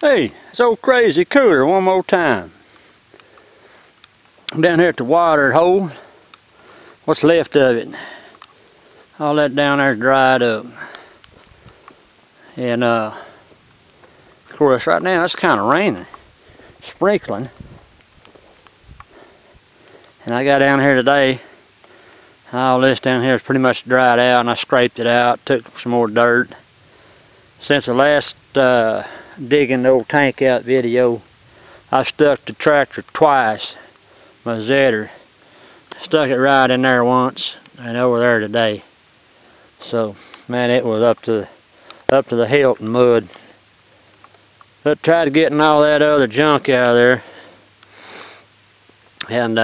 Hey, it's old crazy cooler one more time. I'm down here at the water hole. What's left of it? All that down there dried up. And of course right now it's kind of raining, sprinkling. And I got down here today, all this down here is pretty much dried out, and I scraped it out, took some more dirt. Since the last digging the old tank out video, I stuck the tractor twice. My Zetter stuck it right in there once and over there today. So man, it was up to the hilt in mud. But tried getting all that other junk out of there, and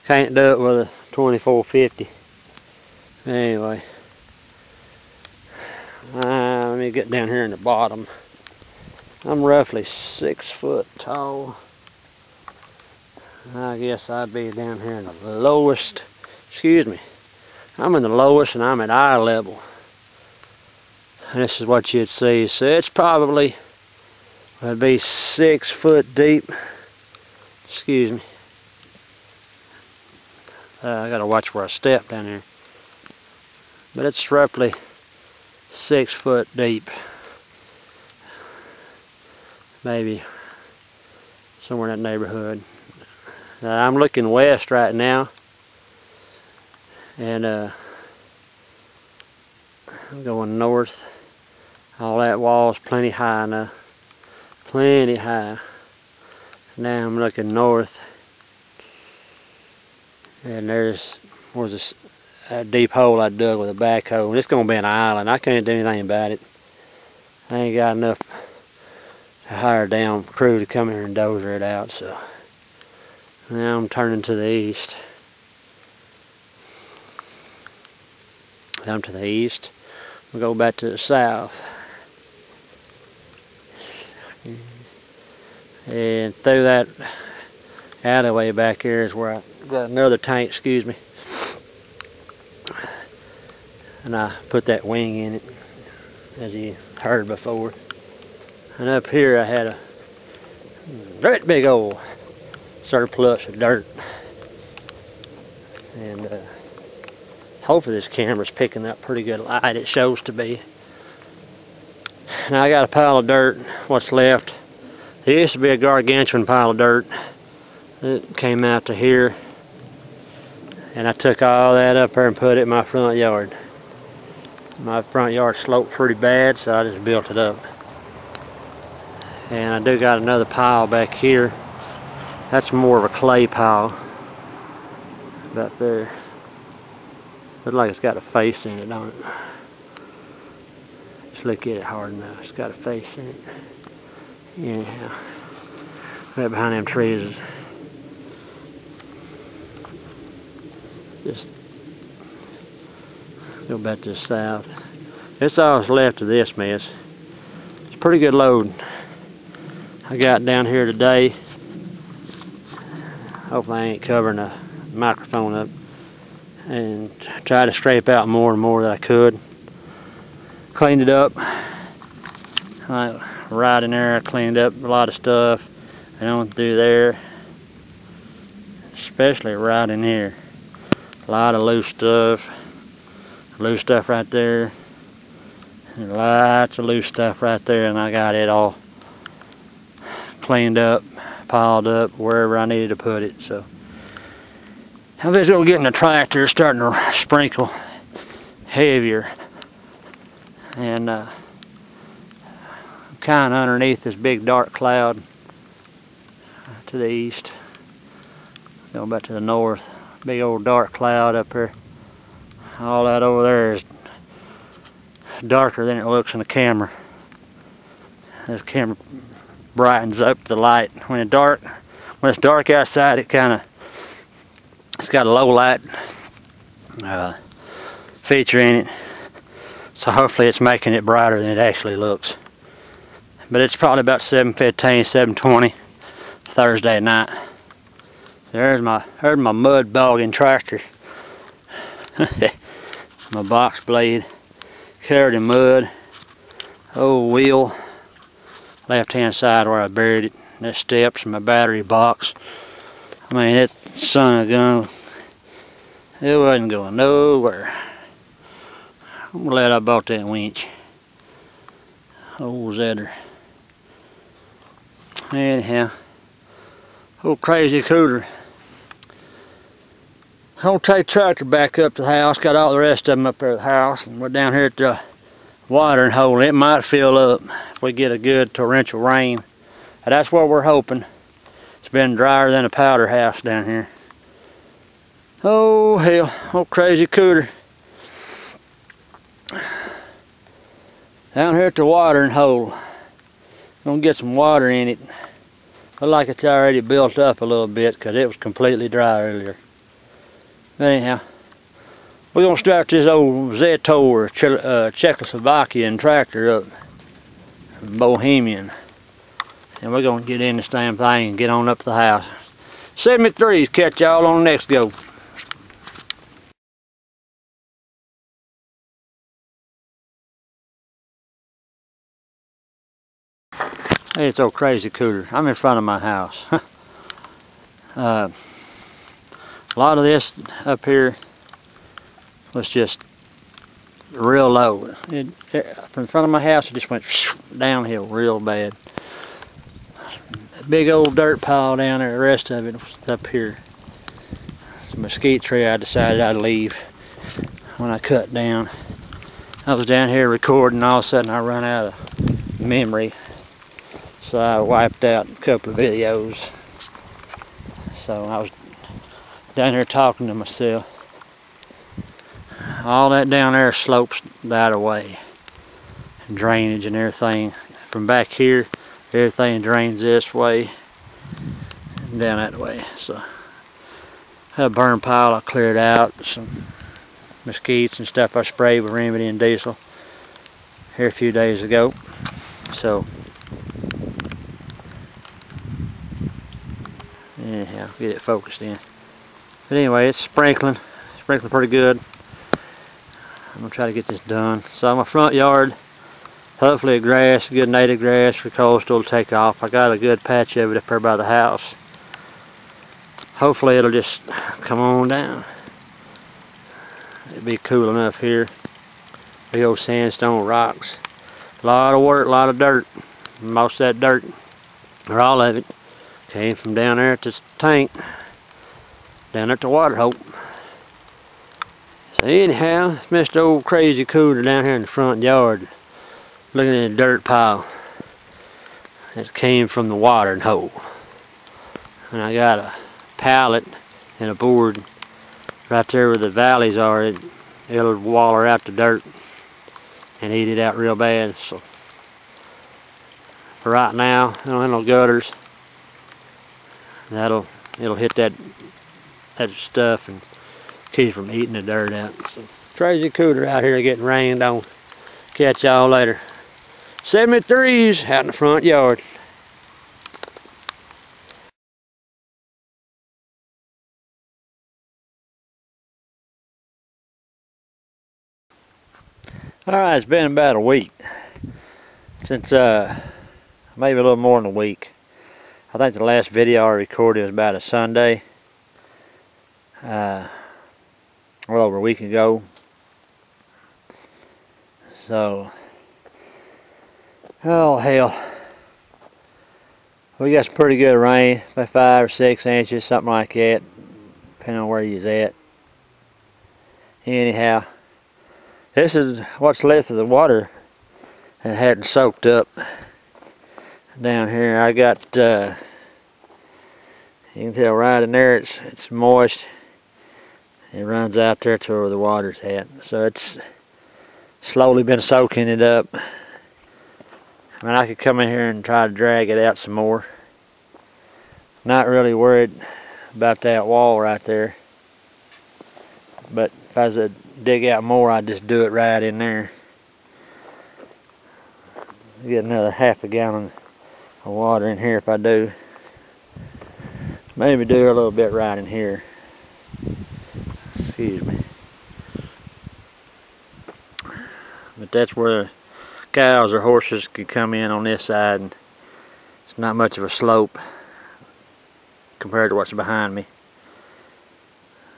can't do it with a 2450. Anyway, let me get down here in the bottom. I'm roughly 6 foot tall. I guess I'd be down here in the lowest, excuse me, I'm in the lowest and I'm at eye level. And this is what you'd see. So it's probably, would be 6 foot deep. Excuse me. I gotta watch where I step down here. But it's roughly 6 foot deep. Maybe somewhere in that neighborhood. I'm looking west right now, and I'm going north. All that wall's plenty high now, plenty high. Now I'm looking north, and was a deep hole I dug with a backhoe, and it's gonna be an island. I can't do anything about it. I ain't got enough to hire a damn crew to come here and dozer it out, so now I'm turning to the east. I'm to the east. We'll go back to the south. And through that alleyway back here is where I got another tank, excuse me. And I put that wing in it, as you heard before. And up here I had a great big old surplus of dirt. And hopefully this camera's picking up pretty good light. It shows to be. Now I got a pile of dirt, what's left. There used to be a gargantuan pile of dirt that came out to here. And I took all that up there and put it in my front yard. My front yard sloped pretty bad, so I just built it up. And I do got another pile back here. That's more of a clay pile. About there. Looks like it's got a face in it, don't it? Just look at it hard enough. It's got a face in it. Yeah. Right behind them trees. Just go back to the south. That's all that's left of this mess. It's a pretty good load I got down here today. Hopefully I ain't covering the microphone up. And try to scrape out more and more that I could. Cleaned it up. Right in there I cleaned up a lot of stuff I don't do there. Especially right in here. A lot of loose stuff. Loose stuff right there. And lots of loose stuff right there, and I got it all cleaned up, piled up wherever I needed to put it. So I'm just gonna get in the tractor, starting to sprinkle heavier. And I'm kind of underneath this big dark cloud to the east. Going back to the north. Big old dark cloud up here. All that over there is darker than it looks in the camera. This camera brightens up the light. When it's dark outside, it's got a low light feature in it. So hopefully it's making it brighter than it actually looks. But it's probably about 7:15, 7:20 Thursday night. There's my mud bogging tractor. My box blade covered in mud. Old wheel left hand side where I buried it. There's steps and my battery box. I mean, that son of a gun, it wasn't going nowhere. I'm glad I bought that winch. Old Zedder. Anyhow, old crazy cooler. I'm gonna take the tractor back up to the house. Got all the rest of them up there at the house, and we're down here at the watering hole. It might fill up if we get a good torrential rain. And that's what we're hoping. It's been drier than a powder house down here. Oh hell, old crazy cooler. Down here at the watering hole. Gonna get some water in it. Looks like it's already built up a little bit because it was completely dry earlier. But anyhow, we're gonna start this old Zetor Czechoslovakian tractor up, Bohemian, and we're gonna get in this damn thing and get on up to the house. 73s, catch y'all on the next go. Hey, it's old crazy cooler. I'm in front of my house. A lot of this up here was just real low. From front of my house, it just went downhill real bad. A big old dirt pile down there. The rest of it was up here. It's a mesquite tree I decided I'd leave when I cut down. I was down here recording, all of a sudden I run out of memory. So I wiped out a couple of videos. So I was down here talking to myself. All that down there slopes that away. And drainage and everything. From back here, everything drains this way and down that way. So I had a burn pile I cleared out. Some mesquites and stuff I sprayed with Remedy and Diesel here a few days ago. So anyhow, get it focused in. But anyway, it's sprinkling pretty good. I'm gonna try to get this done. So my front yard, hopefully grass, good native grass for coastal to take off. I got a good patch of it up there by the house. Hopefully it'll just come on down. It'll be cool enough here. Big old sandstone rocks. A lot of work, a lot of dirt. Most of that dirt, or all of it, came from down there at this tank, down there at the water hole. So anyhow, it's Mr. Old Crazy Cooler down here in the front yard, looking at the dirt pile that came from the watering hole. And I got a pallet and a board right there where the valleys are. It'll waller out the dirt and eat it out real bad. So for right now, I don't have no gutters. It'll hit that stuff and keep from eating the dirt out. So, crazy cooler out here getting rained on. Catch y'all later. 73s out in the front yard. Alright, it's been about a week since maybe a little more than a week. I think the last video I recorded was about a Sunday, well over a week ago. So, oh hell, we got some pretty good rain, about 5 or 6 inches, something like that, depending on where you's at. Anyhow, this is what's left of the water that hadn't soaked up down here. I got you can tell right in there it's moist. It runs out there to where the water's at, so it's slowly been soaking it up. I mean, I could come in here and try to drag it out some more. Not really worried about that wall right there, but if I was to dig out more, I'd just do it right in there. Get another half a gallon of water in here if I do. Maybe do a little bit right in here. Excuse me. But that's where cows or horses could come in on this side and It's not much of a slope compared to what's behind me.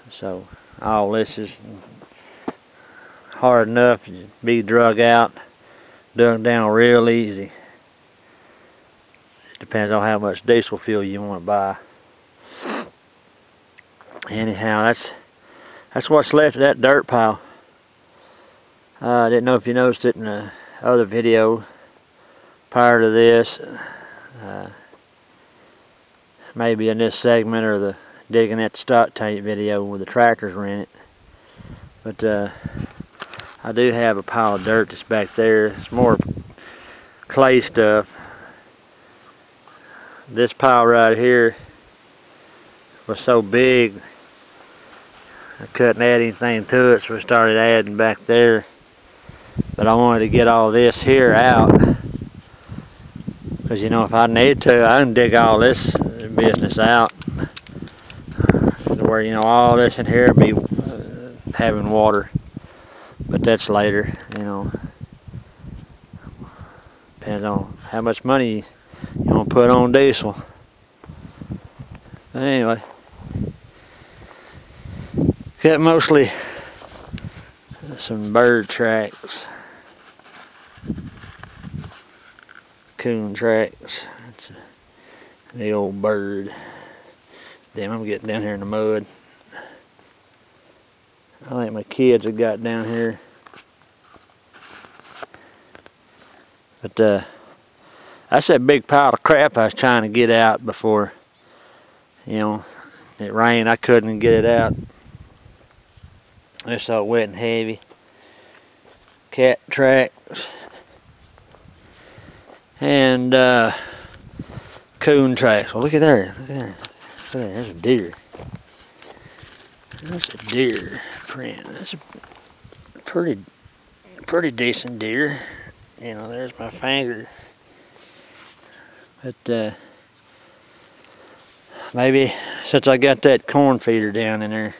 So all this is hard enough to be dug out, dug down real easy. It depends on how much diesel fuel you want to buy. Anyhow, that's what's left of that dirt pile. I didn't know if you noticed it in the other video prior to this. Maybe in this segment or the digging at the stock tape video where the tractors were in it. But I do have a pile of dirt that's back there. It's more clay stuff. This pile right here was so big I couldn't add anything to it, so we started adding back there. But I wanted to get all this here out, because you know, if I need to, I can dig all this business out where, you know, all this in here be having water. But that's later, you know. Depends on how much money you want to put on diesel. But anyway, got mostly some bird tracks, coon tracks. That's the old bird. Damn, I'm getting down here in the mud. I think my kids have got down here. But that's that big pile of crap I was trying to get out before, you know, it rained. I couldn't get it out. It's so wet and heavy. Cat tracks and coon tracks. Well, look at there. Look at there. Look at there. There's a deer. There's a deer print. That's a pretty decent deer. You know, there's my finger. But maybe since I got that corn feeder down in there,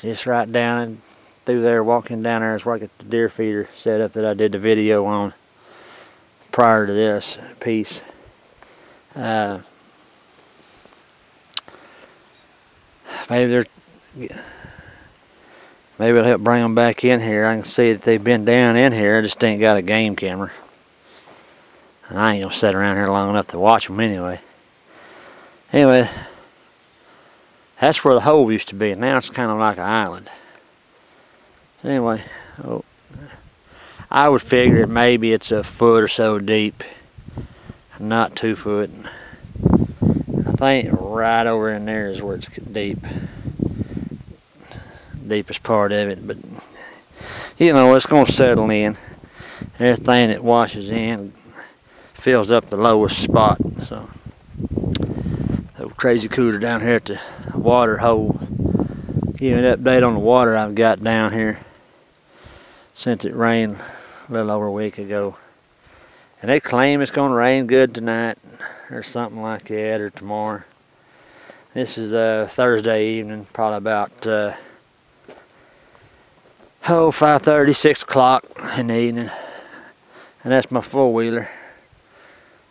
just right down and through there, walking down there is where I got the deer feeder set up that I did the video on prior to this piece. Maybe it'll help bring them back in here. I can see that they've been down in here. I just ain't got a game camera. And I ain't gonna sit around here long enough to watch them anyway. Anyway, that's where the hole used to be. Now it's kind of like an island. Anyway, I would figure it maybe it's a foot or so deep. Not 2 foot. I think right over in there is where it's deep. Deepest part of it, but you know, it's gonna settle in. Everything that washes in fills up the lowest spot. So the crazy cooler down here at the water hole. Give me an update on the water I've got down here since it rained a little over a week ago. And they claim it's gonna rain good tonight or something like that, or tomorrow. This is Thursday evening, probably about 5:30, 6 o'clock in the evening. And that's my four-wheeler,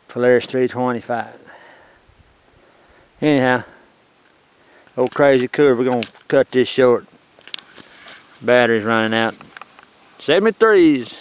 Polaris 325. Anyhow, old crazy cooler, we're gonna cut this short. Battery's running out. 73s.